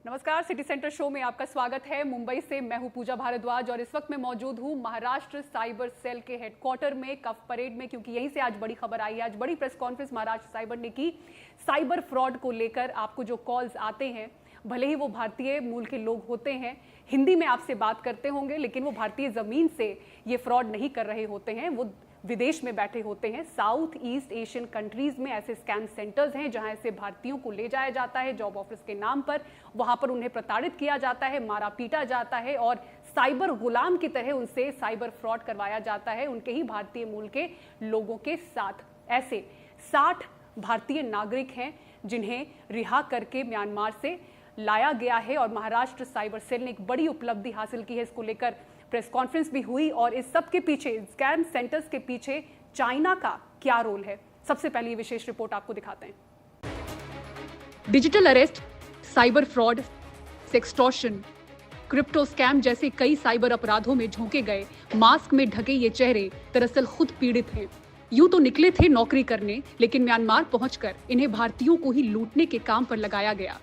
नमस्कार, city centre show में आपका स्वागत है। मुंबई से मैं हूं पूजा भारद्वाज और इस वक्त मैं मौजूद हूं महाराष्ट्र साइबर सेल के हेडक्वार्टर में कफ परेड में, क्योंकि यहीं से आज बड़ी खबर आई है। आज बड़ी प्रेस कॉन्फ्रेंस महाराष्ट्र साइबर ने की। साइबर फ्रॉड को लेकर आपको जो कॉल्स आते हैं, भले ही वो भारतीय मूल के लोग होते हैं, हिंदी में आपसे बात करते होंगे, लेकिन वो भारतीय जमीन से ये फ्रॉड नहीं कर रहे होते हैं, वो विदेश में बैठे होते हैं। साउथ ईस्ट एशियन कंट्रीज में ऐसे स्कैम सेंटर्स हैं जहां ऐसे भारतीयों को ले जाया जाता है जॉब ऑफर्स के नाम पर। वहां पर उन्हें प्रताड़ित किया जाता है, मारा पीटा जाता है और साइबर गुलाम की तरह उनसे साइबर फ्रॉड करवाया जाता है उनके ही भारतीय मूल के लोगों के साथ। ऐसे 60 भारतीय नागरिक हैं जिन्हें रिहा करके म्यांमार से लाया गया है और महाराष्ट्र साइबर सेल ने एक बड़ी उपलब्धि हासिल की है। इसको लेकर प्रेस कॉन्फ्रेंस भी हुई और इस सब के पीछे, स्कैम सेंटर्स के पीछे चाइना का क्या रोल है, सबसे पहले ये विशेष रिपोर्ट आपको दिखाते हैं। Digital arrest, cyber fraud, sextortion, crypto scam जैसे कई साइबर अपराधों में झोंके गए मास्क में ढके ये चेहरे दरअसल खुद पीड़ित हैं। यूं तो निकले थे नौकरी करने, लेकिन म्यांमार पहुंचकर इन्हें भारतीयों को ही लूटने के काम पर लगाया गया।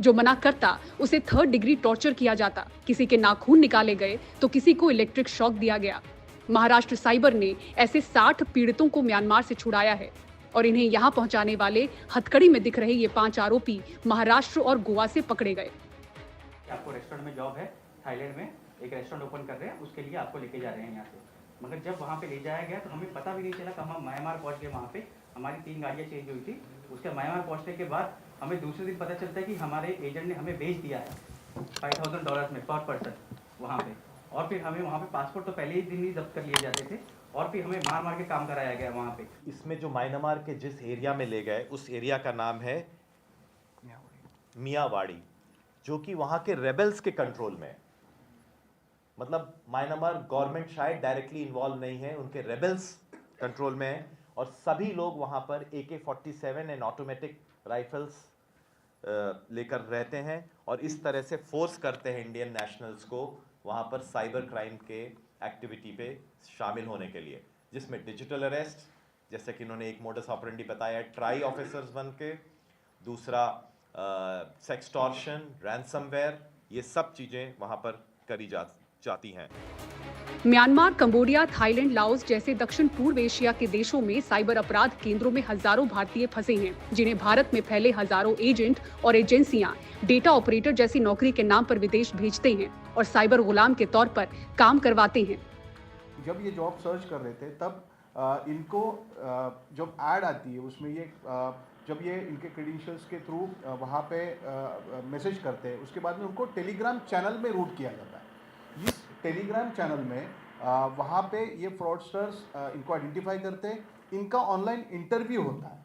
जो मना करता उसे 3rd डिग्री टॉर्चर किया जाता, किसी के नाखून निकाले गए तो किसी को इलेक्ट्रिक शॉक दिया गया। महाराष्ट्र साइबर ने ऐसे 60 पीड़ितों को म्यांमार से छुड़ाया है और इन्हें यहां पहुंचाने वाले हथकड़ी में दिख रहे ये 5 आरोपी महाराष्ट्र और गोवा से पकड़े गए। आपको रेस्टोरेंट में जॉब है, थाईलैंड में एक रेस्टोरेंट ओपन कर रहे हैं, उसके लिए आपको लेके जा रहे हैं यहाँ से। मगर जब वहाँ पे ले जाया गया तो हमें पता भी नहीं चला कि हम म्यांमार पहुँच गए। वहाँ पे हमारी 3 गाड़ियाँ चेंज हुई थी। उसके म्यांमार पहुँचने के बाद हमें दूसरे दिन पता चलता है कि हमारे एजेंट ने हमें भेज दिया है $5000 में पर पर्सन वहाँ पे। और फिर हमें वहाँ पे पासपोर्ट तो पहले ही दिन ही जब्त कर लिए जाते थे और फिर हमें मार मार के काम कराया गया वहाँ पे। इसमें जो म्यांमार के जिस एरिया में ले गए उस एरिया का नाम है मियावाड़ी, जो कि वहाँ के रेबल्स के कंट्रोल में है। मतलब म्यांमार गवर्नमेंट शायद डायरेक्टली इन्वॉल्व नहीं है, उनके रेबल्स कंट्रोल में है और सभी लोग वहाँ पर AK-47 एंड ऑटोमेटिक राइफल्स लेकर रहते हैं और इस तरह से फोर्स करते हैं इंडियन नेशनल्स को वहाँ पर साइबर क्राइम के एक्टिविटी पे शामिल होने के लिए, जिसमें डिजिटल अरेस्ट, जैसे कि इन्होंने एक मोडस ऑपरेंडी बताया, ट्राई ऑफिसर्स बन के, दूसरा सेक्सटॉर्शन, रैंसमवेयर, ये सब चीज़ें वहाँ पर करी जाती हैं। म्यांमार, कंबोडिया, थाईलैंड, लाओस जैसे दक्षिण पूर्व एशिया के देशों में साइबर अपराध केंद्रों में हजारों भारतीय फंसे हैं, जिन्हें भारत में फैले हजारों एजेंट और एजेंसियां डेटा ऑपरेटर जैसी नौकरी के नाम पर विदेश भेजते हैं और साइबर गुलाम के तौर पर काम करवाते हैं। जब ये जॉब सर्च कर रहे थे तब इनको जब ऐड आती है उसमें ये जब ये इनके क्रेडेंशियल्स के थ्रू वहाँ पे मैसेज करते हैं, उसके बाद में उनको टेलीग्राम चैनल में रूट किया जाता है। इस टेलीग्राम चैनल में वहाँ पे ये फ्रॉडस्टर्स इनको आइडेंटिफाई करते हैं, इनका ऑनलाइन इंटरव्यू होता है,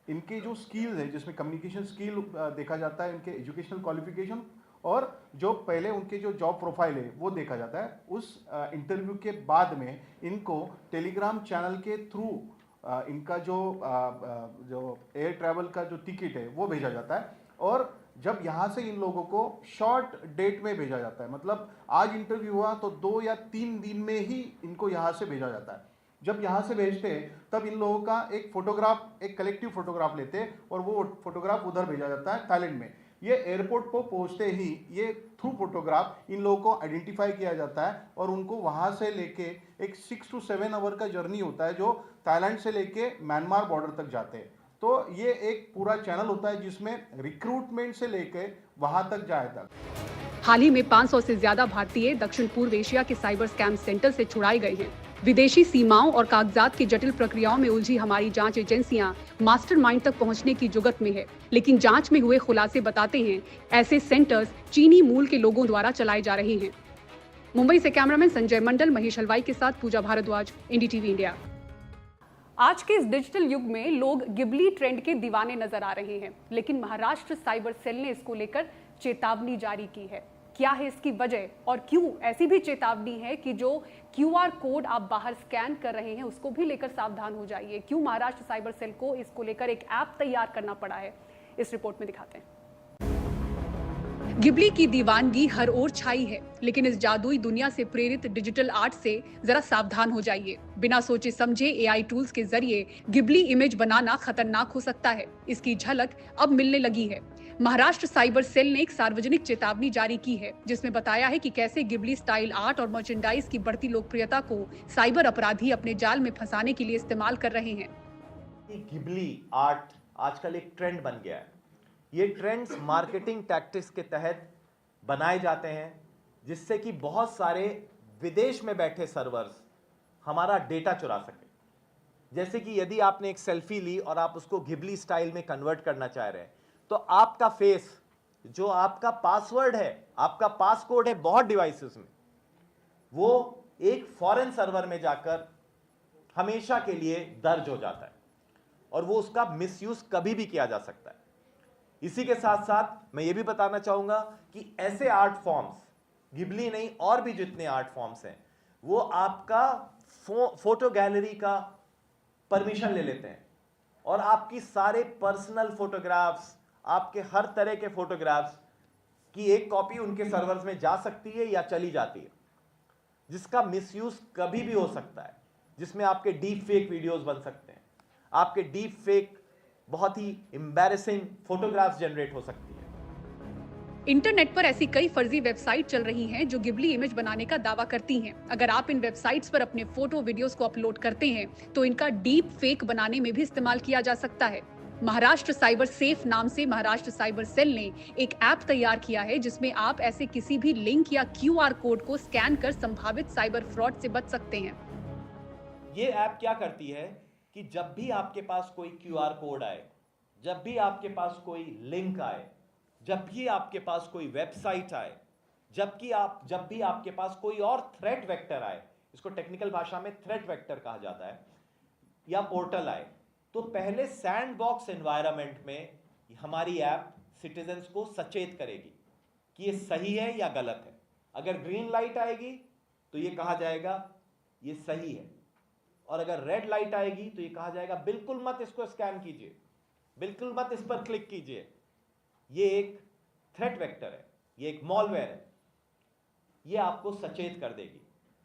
इनके जो स्किल्स है जिसमें कम्युनिकेशन स्किल देखा जाता है, इनके एजुकेशनल क्वालिफिकेशन और जो पहले उनके जो जॉब प्रोफाइल है वो देखा जाता है। उस इंटरव्यू के बाद में इनको टेलीग्राम चैनल के थ्रू इनका जो एयर ट्रैवल का जो टिकट है वो भेजा जाता है और जब यहाँ से इन लोगों को शॉर्ट डेट में भेजा जाता है, मतलब आज इंटरव्यू हुआ तो 2 या 3 दिन में ही इनको यहाँ से भेजा जाता है। जब यहाँ से भेजते हैं तब इन लोगों का एक फोटोग्राफ, एक कलेक्टिव फोटोग्राफ लेते हैं और वो फोटोग्राफ उधर भेजा जाता है थाईलैंड में। ये एयरपोर्ट पर पहुँचते ही ये थ्रू फोटोग्राफ इन लोगों को आइडेंटिफाई किया जाता है और उनको वहाँ से लेके एक 6 to 7 आवर का जर्नी होता है जो थाईलैंड से लेके म्यांमार बॉर्डर तक जाते हैं। तो ये एक पूरा चैनल होता है जिसमें रिक्रूटमेंट से लेकर वहां तक जाए तक। हाल ही में 500 से ज्यादा भारतीय दक्षिण पूर्व एशिया के साइबर स्कैम सेंटर से छुड़ाए गए हैं। विदेशी सीमाओं और कागजात की जटिल प्रक्रियाओं में उलझी हमारी जांच एजेंसियां मास्टरमाइंड तक पहुंचने की जुगत में है, लेकिन जांच में हुए खुलासे बताते हैं ऐसे सेंटर्स चीनी मूल के लोगों द्वारा चलाए जा रहे हैं। मुंबई से कैमरामैन संजय मंडल, महेश हलवाई के साथ पूजा भारद्वाज, NDTV इंडिया। आज के इस डिजिटल युग में लोग गिबली ट्रेंड के दीवाने नजर आ रहे हैं, लेकिन महाराष्ट्र साइबर सेल ने इसको लेकर चेतावनी जारी की है। क्या है इसकी वजह और क्यों ऐसी भी चेतावनी है कि जो QR कोड आप बाहर स्कैन कर रहे हैं उसको भी लेकर सावधान हो जाइए। क्यों महाराष्ट्र साइबर सेल को इसको लेकर एक ऐप तैयार करना पड़ा है, इस रिपोर्ट में दिखाते हैं। गिबली की दीवानगी हर ओर छाई है, लेकिन इस जादुई दुनिया से प्रेरित डिजिटल आर्ट से जरा सावधान हो जाइए। बिना सोचे समझे AI टूल्स के जरिए गिबली इमेज बनाना खतरनाक हो सकता है। इसकी झलक अब मिलने लगी है। महाराष्ट्र साइबर सेल ने एक सार्वजनिक चेतावनी जारी की है जिसमें बताया है कि कैसे गिबली स्टाइल आर्ट और मर्चेंडाइज की बढ़ती लोकप्रियता को साइबर अपराधी अपने जाल में फंसाने के लिए इस्तेमाल कर रहे हैं। गिबली आर्ट आजकल एक ट्रेंड बन गया है। ये ट्रेंड्स मार्केटिंग टैक्टिक्स के तहत बनाए जाते हैं जिससे कि बहुत सारे विदेश में बैठे सर्वर्स हमारा डेटा चुरा सके। जैसे कि यदि आपने एक सेल्फी ली और आप उसको गिबली स्टाइल में कन्वर्ट करना चाह रहे हैं तो आपका फेस, जो आपका पासवर्ड है, आपका पासकोड है बहुत डिवाइसेस में, वो एक फॉरेन सर्वर में जाकर हमेशा के लिए दर्ज हो जाता है और वो उसका मिसयूज कभी भी किया जा सकता है। इसी के साथ साथ मैं ये भी बताना चाहूंगा कि ऐसे आर्ट फॉर्म्स, गिबली नहीं और भी जितने आर्ट फॉर्म्स हैं, वो आपका फोटो गैलरी का परमिशन ले लेते हैं और आपकी सारे पर्सनल फोटोग्राफ्स, आपके हर तरह के फोटोग्राफ्स की एक कॉपी उनके सर्वर्स में जा सकती है या चली जाती है, जिसका मिसयूज कभी भी हो सकता है, जिसमें आपके डीप फेक वीडियोस बन सकते हैं, आपके डीप फेक बहुत ही एम्बैरेसिंग फोटोग्राफ्स जनरेट हो सकती है। इंटरनेट पर ऐसी कई फर्जी वेबसाइट चल रही हैं जो गिबली इमेज बनाने का दावा करती हैं। अगर आप इन वेबसाइट्स पर अपने फोटो वीडियोस को अपलोड करते हैं तो इनका डीप फेक बनाने में भी इस्तेमाल किया जा सकता है। महाराष्ट्र साइबर सेफ नाम से महाराष्ट्र साइबर सेल ने एक ऐप तैयार किया है जिसमें आप ऐसे किसी भी लिंक या QR कोड को स्कैन कर संभावित साइबर फ्रॉड से बच सकते हैं। ये ऐप क्या करती है कि जब भी आपके पास कोई QR कोड आए, जब भी आपके पास कोई लिंक आए, जब भी आपके पास कोई वेबसाइट आए, जब भी आपके पास कोई और थ्रेट वेक्टर आए, इसको टेक्निकल भाषा में थ्रेट वेक्टर कहा जाता है, या पोर्टल आए, तो पहले सैंडबॉक्स एनवायरनमेंट में हमारी ऐप सिटीजन्स को सचेत करेगी कि ये सही है या गलत है। अगर ग्रीन लाइट आएगी तो ये कहा जाएगा ये सही है, और अगर रेड लाइट आएगी तो ये कहा जाएगा बिल्कुल मत इसको स्कैन कीजिए, बिल्कुल मत इस पर क्लिक कीजिए, ये एक थ्रेट वेक्टर है, ये एक मॉलवेयर है, ये आपको सचेत कर देगी।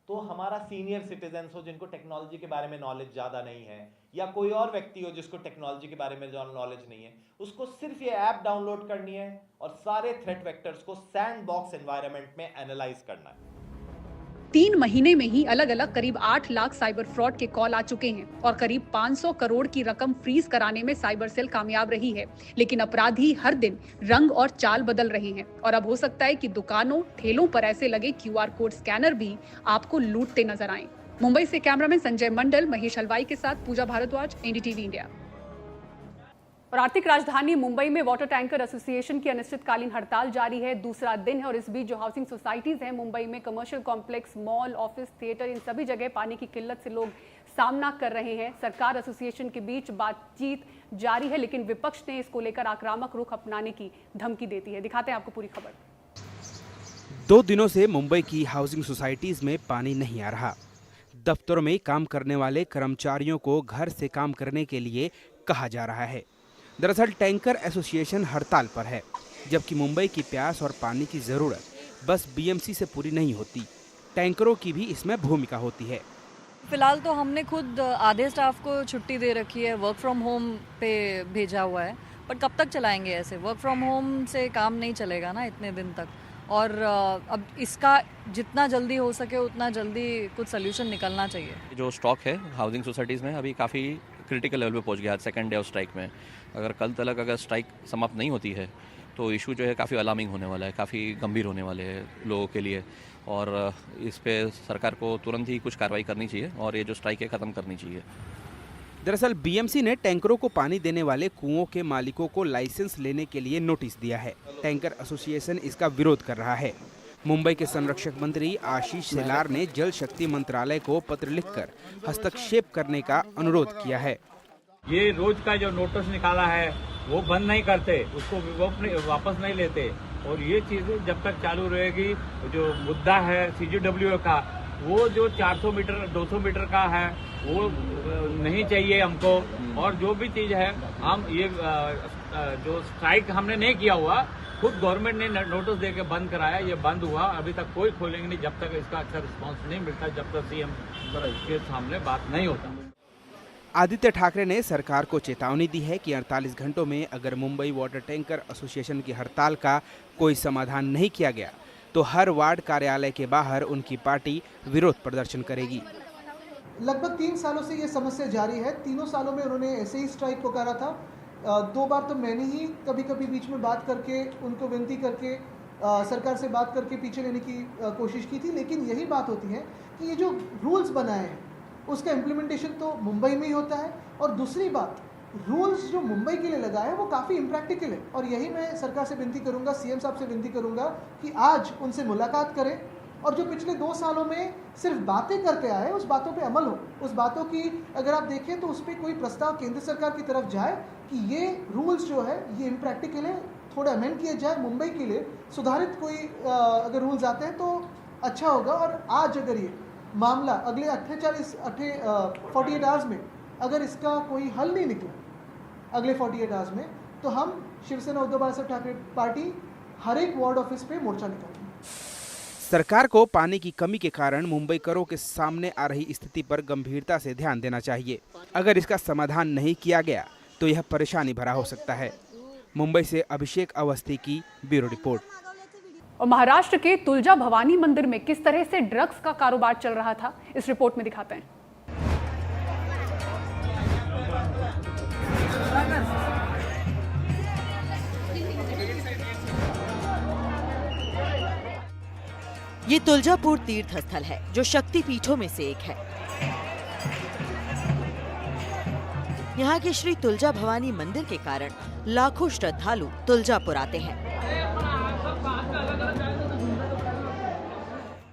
तो हमारा सीनियर सिटीजन्स हो जिनको टेक्नोलॉजी के बारे में नॉलेज ज़्यादा नहीं है, या कोई और व्यक्ति हो जिसको टेक्नोलॉजी के बारे में नॉलेज नहीं है, उसको सिर्फ ये ऐप डाउनलोड करनी है और सारे थ्रेट वेक्टर्स को सैंडबॉक्स एनवायरनमेंट में एनालाइज करना है। 3 महीने में ही अलग अलग करीब 8 लाख साइबर फ्रॉड के कॉल आ चुके हैं और करीब 500 करोड़ की रकम फ्रीज कराने में साइबर सेल कामयाब रही है। लेकिन अपराधी हर दिन रंग और चाल बदल रहे हैं और अब हो सकता है कि दुकानों, ठेलों पर ऐसे लगे QR कोड स्कैनर भी आपको लूटते नजर आएं। मुंबई से कैमरामैन संजय मंडल, महेश हलवाई के साथ पूजा भारद्वाज, NDTV इंडिया। और आर्थिक राजधानी मुंबई में वाटर टैंकर एसोसिएशन की अनिश्चितकालीन हड़ताल जारी है, दूसरा दिन है और इस बीच जो हाउसिंग सोसाइटीज हैं मुंबई में, commercial complex, mall, office, theatre, इन सभी जगह पानी की किल्लत से लोग सामना कर रहे हैं। सरकार एसोसिएशन के बीच बातचीत जारी है लेकिन विपक्ष ने इसको लेकर आक्रामक रुख अपनाने की धमकी देती है। दिखाते हैं आपको पूरी खबर। 2 दिनों से मुंबई की हाउसिंग सोसाइटीज में पानी नहीं आ रहा। दफ्तरों में काम करने वाले कर्मचारियों को घर से काम करने के लिए कहा जा रहा है। दरअसल टैंकर एसोसिएशन हड़ताल पर है, जबकि मुंबई की प्यास और पानी की ज़रूरत बस BMC से पूरी नहीं होती, टैंकरों की भी इसमें भूमिका होती है। फिलहाल तो हमने खुद आधे स्टाफ को छुट्टी दे रखी है, वर्क फ्रॉम होम पे भेजा हुआ है, पर कब तक चलाएंगे ऐसे? वर्क फ्रॉम होम से काम नहीं चलेगा ना इतने दिन तक, और अब इसका जितना जल्दी हो सके उतना जल्दी कुछ सोल्यूशन निकलना चाहिए। जो स्टॉक है हाउसिंग सोसाइटीज़ में अभी काफ़ी क्रिटिकल लेवल पे पहुंच गया है। सेकंड डे ऑफ स्ट्राइक में अगर कल तक अगर स्ट्राइक समाप्त नहीं होती है तो इशू जो है काफ़ी अलार्मिंग होने वाला है, काफ़ी गंभीर होने वाले हैं लोगों के लिए, और इस पे सरकार को तुरंत ही कुछ कार्रवाई करनी चाहिए और ये जो स्ट्राइक है ख़त्म करनी चाहिए। दरअसल BMC ने टैंकरों को पानी देने वाले कुओं के मालिकों को लाइसेंस लेने के लिए नोटिस दिया है। टैंकर एसोसिएशन इसका विरोध कर रहा है। मुंबई के संरक्षक मंत्री आशीष शेलार ने जल शक्ति मंत्रालय को पत्र लिखकर हस्तक्षेप करने का अनुरोध किया है। ये रोज का जो नोटिस निकाला है वो बंद नहीं करते, उसको वापस नहीं लेते, और ये चीजें जब तक चालू रहेगी, जो मुद्दा है CGW का, वो जो 400 मीटर 200 मीटर का है वो नहीं चाहिए हमको। और जो भी चीज है हम ये जो स्ट्राइक हमने नहीं किया हुआ, खुद गवर्नमेंट ने नोटिस देके बंद कराया, ये बंद हुआ, अभी तक कोई खोलेंगे नहीं जब तक इसका अच्छा रिस्पांस नहीं मिलता, जब तक CM के सामने बात नहीं होता। आदित्य ठाकरे ने सरकार को चेतावनी दी है कि 48 घंटों में अगर मुंबई वाटर टैंकर एसोसिएशन की हड़ताल का कोई समाधान नहीं किया गया तो हर वार्ड कार्यालय के बाहर उनकी पार्टी विरोध प्रदर्शन करेगी। लगभग 3 सालों से ये समस्या जारी है। तीनों सालों में उन्होंने ऐसे ही स्ट्राइक को करा था। 2 बार तो मैंने ही कभी बीच में बात करके उनको विनती करके सरकार से बात करके पीछे लेने की कोशिश की थी। लेकिन यही बात होती है कि ये जो रूल्स बनाए हैं उसका इम्प्लीमेंटेशन तो मुंबई में ही होता है, और दूसरी बात, रूल्स जो मुंबई के लिए लगाए हैं वो काफ़ी इम्प्रैक्टिकल है। और यही मैं सरकार से विनती करूंगा, सीएम साहब से विनती करूंगा कि आज उनसे मुलाकात करें और जो पिछले 2 सालों में सिर्फ बातें करके आए उस बातों पे अमल हो। उस बातों की अगर आप देखें तो उस पर कोई प्रस्ताव केंद्र सरकार की तरफ जाए कि ये रूल्स जो है ये इम्प्रैक्टिकल है, थोड़ा अमेंड किया जाए, मुंबई के लिए सुधारित कोई अगर रूल्स आते हैं तो अच्छा होगा। और आज अगर ये मामला अगले 48 आवर्स में अगर इसका कोई हल नहीं निकला अगले 48 आवर्स में, तो हम शिवसेना उद्धव बाळासाहेब ठाकरे पार्टी हर एक वार्ड ऑफिस पे मोर्चा निकालेंगे। सरकार को पानी की कमी के कारण मुंबईकरों के सामने आ रही स्थिति पर गंभीरता से ध्यान देना चाहिए। अगर इसका समाधान नहीं किया गया तो यह परेशानी भरा हो सकता है। मुंबई से अभिषेक अवस्थी की ब्यूरो रिपोर्ट। और महाराष्ट्र के तुलजा भवानी मंदिर में किस तरह से ड्रग्स का कारोबार चल रहा था, इस रिपोर्ट में दिखाते हैं। ये तुलजापुर तीर्थ स्थल है जो शक्ति पीठों में से एक है। यहाँ के श्री तुलजा भवानी मंदिर के कारण लाखों श्रद्धालु तुलजापुर आते हैं।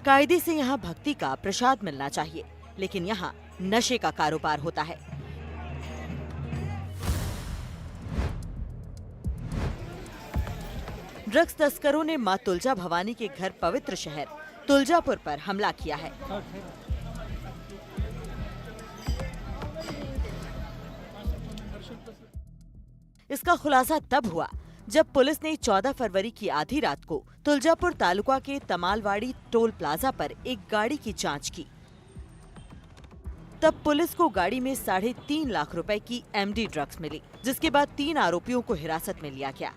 कायदे से यहाँ भक्ति का प्रसाद मिलना चाहिए, लेकिन यहाँ नशे का कारोबार होता है। ड्रग्स तस्करों ने मां तुलजा भवानी के घर पवित्र शहर तुलजापुर पर हमला किया है। इसका खुलासा तब हुआ जब पुलिस ने 14 फरवरी की आधी रात को तुलजापुर तालुका के तमालवाड़ी टोल प्लाजा पर एक गाड़ी की जांच की। तब पुलिस को गाड़ी में 3.5 लाख रुपए की एमडी ड्रग्स मिली, जिसके बाद 3 आरोपियों को हिरासत में लिया गया।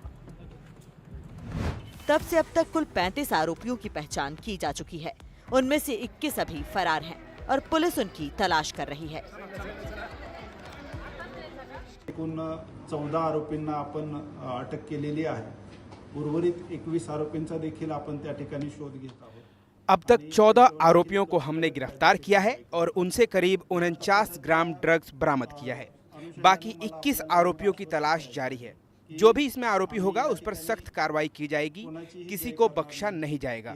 तब से अब तक कुल 35 आरोपियों की पहचान की जा चुकी है। उनमें से 21 अभी फरार हैं और पुलिस उनकी तलाश कर रही है। एकूण 14 आरोपींना आपण अटक केलेली आहे। उर्वरित 21 आरोपींचा देखील आपण त्या ठिकाणी शोध घेत आहोत। अब तक 14 आरोपियों को हमने गिरफ्तार किया है और उनसे करीब 49 ग्राम ड्रग्स बरामद किया है। बाकी 21 आरोपियों की तलाश जारी है। जो भी इसमें आरोपी होगा उस पर सख्त कार्रवाई की जाएगी, किसी को बख्शा नहीं जाएगा।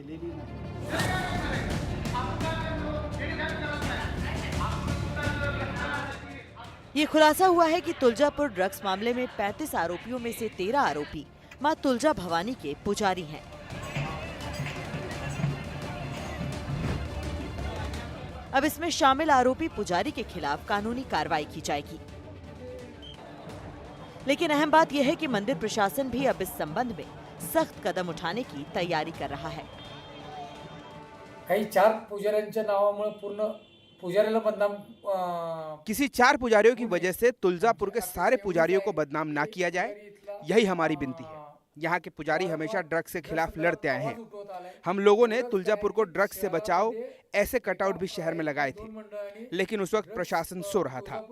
ये खुलासा हुआ है कि तुलजापुर ड्रग्स मामले में 35 आरोपियों में से 13 आरोपी मां तुलजा भवानी के पुजारी हैं। अब इसमें शामिल आरोपी पुजारी के खिलाफ कानूनी कार्रवाई की जाएगी। लेकिन अहम बात यह है कि मंदिर प्रशासन भी अब इस संबंध में सख्त कदम उठाने की तैयारी कर रहा है। काही 4 पुजाऱ्यांच्या नावामुळे पूर्ण पुजाऱ्याला बदनाम किसी 4 पुजारियों की वजह से तुलजापुर के सारे पुजारियों को बदनाम ना किया जाए, यही हमारी विनती है। यहाँ के पुजारी हमेशा ड्रग्स के खिलाफ लड़ते आए हैं। हम लोगों ने तुलजापुर को ड्रग्स से बचाओ ऐसे कटआउट भी शहर में लगाए थे, लेकिन उस वक्त प्रशासन सो रहा था,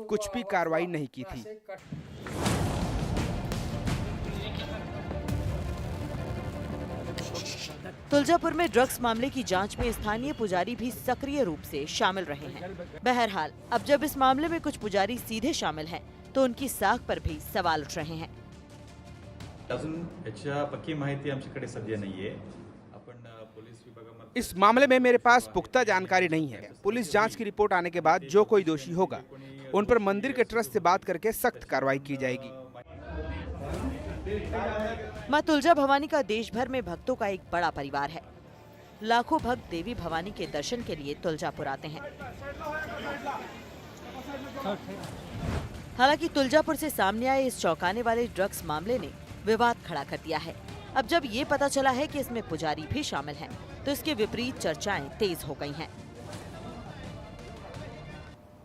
कुछ भी कार्रवाई नहीं की थी। तुलजापुर में ड्रग्स मामले की जांच में स्थानीय पुजारी भी सक्रिय रूप से शामिल रहे हैं। बहरहाल अब जब इस मामले में कुछ पुजारी सीधे शामिल हैं, तो उनकी साख पर भी सवाल उठ रहे हैं। पक्की माहिती आमच्याकडे सध्या नाहीये। आपण पोलीस विभागामध्ये इस मामले में मेरे पास पुख्ता जानकारी नहीं है। पुलिस जांच की रिपोर्ट आने के बाद जो कोई दोषी होगा उन पर मंदिर के ट्रस्ट से बात करके सख्त कार्रवाई की जाएगी। मां तुलजा भवानी का देश भर में भक्तों का एक बड़ा परिवार है। लाखों भक्त देवी भवानी के दर्शन के लिए तुलजापुर आते हैं। हालांकि तुलजापुर से सामने आए इस चौंकाने वाले ड्रग्स मामले ने विवाद खड़ा कर दिया है। अब जब ये पता चला है कि इसमें पुजारी भी शामिल हैं, तो इसके विपरीत चर्चाएं तेज हो गई हैं।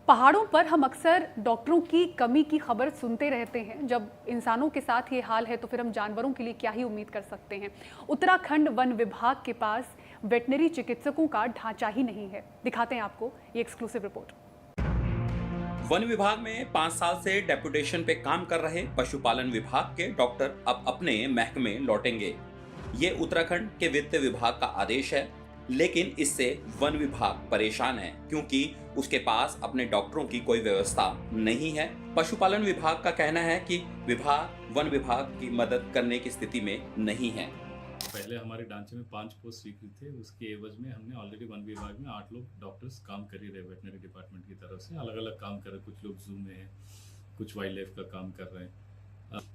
पहाड़ों पर हम अक्सर डॉक्टरों की कमी की खबर सुनते रहते हैं। जब इंसानों के साथ ये हाल है तो फिर हम जानवरों के लिए क्या ही उम्मीद कर सकते हैं। उत्तराखंड वन विभाग के पास वेटनरी चिकित्सकों का ढांचा ही नहीं है। दिखाते हैं आपको ये एक्सक्लूसिव रिपोर्ट। वन विभाग में 5 साल से डेपुटेशन पे काम कर रहे पशुपालन विभाग के डॉक्टर अब अपने महकमे लौटेंगे। ये उत्तराखंड के वित्त विभाग का आदेश है, लेकिन इससे वन विभाग परेशान है क्योंकि उसके पास अपने डॉक्टरों की कोई व्यवस्था नहीं है। पशुपालन विभाग का कहना है कि विभाग वन विभाग की मदद करने की स्थिति में नहीं है। पहले हमारे ढांचे में 5 पोस्ट स्वीकृत थे, उसके एवज में हमने ऑलरेडी वन विभाग में 8 लोग डॉक्टर्स काम कर ही रहे। वेटनरी डिपार्टमेंट की तरफ से अलग अलग काम कर रहे, कुछ लोग जू में हैं, कुछ वाइल्ड लाइफ का काम कर रहे हैं।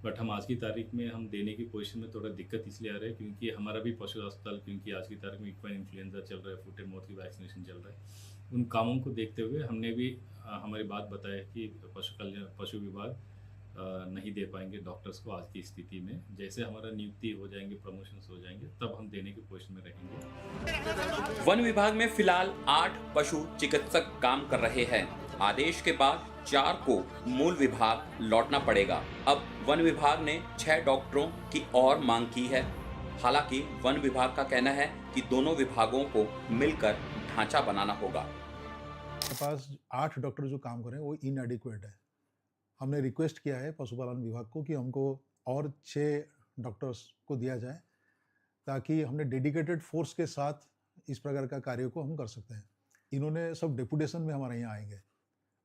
बट हम आज की तारीख में हम देने की पोजीशन में थोड़ा दिक्कत इसलिए आ रहा है क्योंकि हमारा भी पशु अस्पताल, क्योंकि आज की तारीख में इक्वाइन इन्फ्लुएंजा चल रहा है, फुट एंड माउथ की वैक्सीनेशन चल रहा है। उन कामों को देखते हुए हमने भी हमारी बात बताया कि पशु विभाग नहीं दे पाएंगे डॉक्टर्स को आज की स्थिति में। जैसे हमारा नियुक्ति हो जाएंगे, प्रमोशंस हो जाएंगे, तब हम देने की पोजीशन में रहेंगे। वन विभाग में फिलहाल 8 पशु चिकित्सक काम कर रहे हैं। आदेश के बाद 4 को मूल विभाग लौटना पड़ेगा। अब वन विभाग ने 6 डॉक्टरों की और मांग की है। हालांकि वन विभाग का कहना है कि दोनों विभागों को मिलकर ढांचा बनाना होगा। हमारे पास 8 डॉक्टर जो काम कर रहे हैं वो इनएडिक्वेट है। हमने रिक्वेस्ट किया है पशुपालन विभाग को कि हमको और 6 डॉक्टर्स को दिया जाए ताकि हमने डेडिकेटेड फोर्स के साथ इस प्रकार का कार्य को हम कर सकते हैं। इन्होंने सब डेपुटेशन में हमारे यहाँ आएंगे,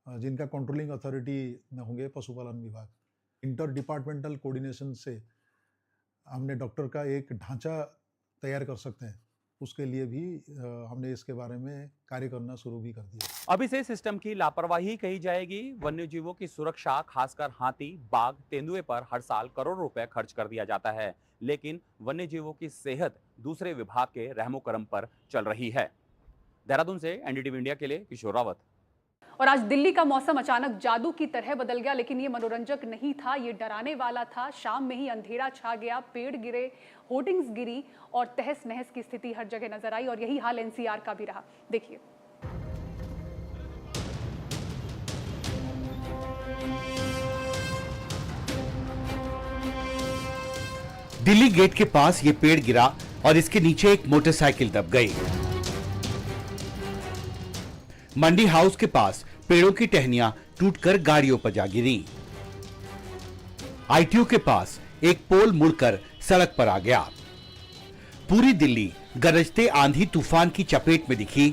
जिनका कंट्रोलिंग अथॉरिटी होंगे पशुपालन विभाग। इंटर डिपार्टमेंटल कोऑर्डिनेशन से हमने डॉक्टर का एक ढांचा तैयार कर सकते हैं। उसके लिए भी हमने इसके बारे में कार्य करना शुरू भी कर दिया। अब इसे सिस्टम की लापरवाही कही जाएगी। वन्य जीवों की सुरक्षा, खासकर हाथी, बाघ, तेंदुए पर हर साल करोड़ों रुपए खर्च कर दिया जाता है, लेकिन वन्य जीवों की सेहत दूसरे विभाग के रहमो करम पर चल रही है। देहरादून से एनडीटीवी इंडिया के लिए किशोर रावत। और आज दिल्ली का मौसम अचानक जादू की तरह बदल गया, लेकिन ये मनोरंजक नहीं था, ये डराने वाला था। शाम में ही अंधेरा छा गया, पेड़ गिरे, होर्डिंग्स गिरी और तहस नहस की स्थिति हर जगह नजर आई। और यही हाल एनसीआर का भी रहा। देखिए। दिल्ली गेट के पास ये पेड़ गिरा और इसके नीचे एक मोटरसाइकिल दब गई। मंडी हाउस के पास पेड़ों की टहनियां टूटकर गाड़ियों पर जा गिरी। आईटीओ के पास एक पोल मुड़कर सड़क पर आ गया। पूरी दिल्ली गरजते आंधी तूफान की चपेट में दिखी।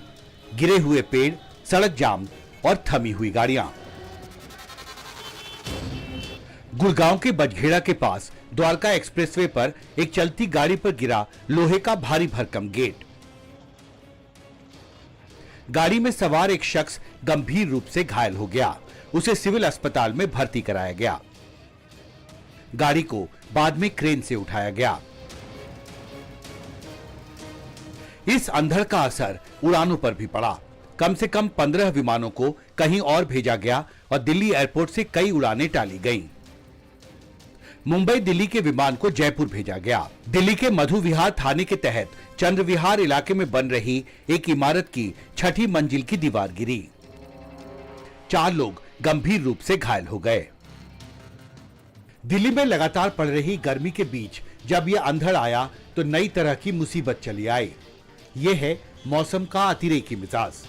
गिरे हुए पेड़, सड़क जाम और थमी हुई गाड़ियां। गुड़गांव के बजघेड़ा के पास द्वारका एक्सप्रेसवे पर एक चलती गाड़ी पर गिरा लोहे का भारी भरकम गेट। गाड़ी में सवार एक शख्स गंभीर रूप से घायल हो गया। उसे सिविल अस्पताल में भर्ती कराया गया। गाड़ी को बाद में क्रेन से उठाया गया। इस अंधड़ का असर उड़ानों पर भी पड़ा। कम से कम 15 विमानों को कहीं और भेजा गया और दिल्ली एयरपोर्ट से कई उड़ानें टाली गईं। मुंबई दिल्ली के विमान को जयपुर भेजा गया। दिल्ली के मधु विहार थाने के तहत चंद्र विहार इलाके में बन रही एक इमारत की 6ठी मंजिल की दीवार गिरी। 4 लोग गंभीर रूप से घायल हो गए। दिल्ली में लगातार पड़ रही गर्मी के बीच जब यह अंधड़ आया तो नई तरह की मुसीबत चली आई। यह है मौसम का अतिरेकी मिजाज।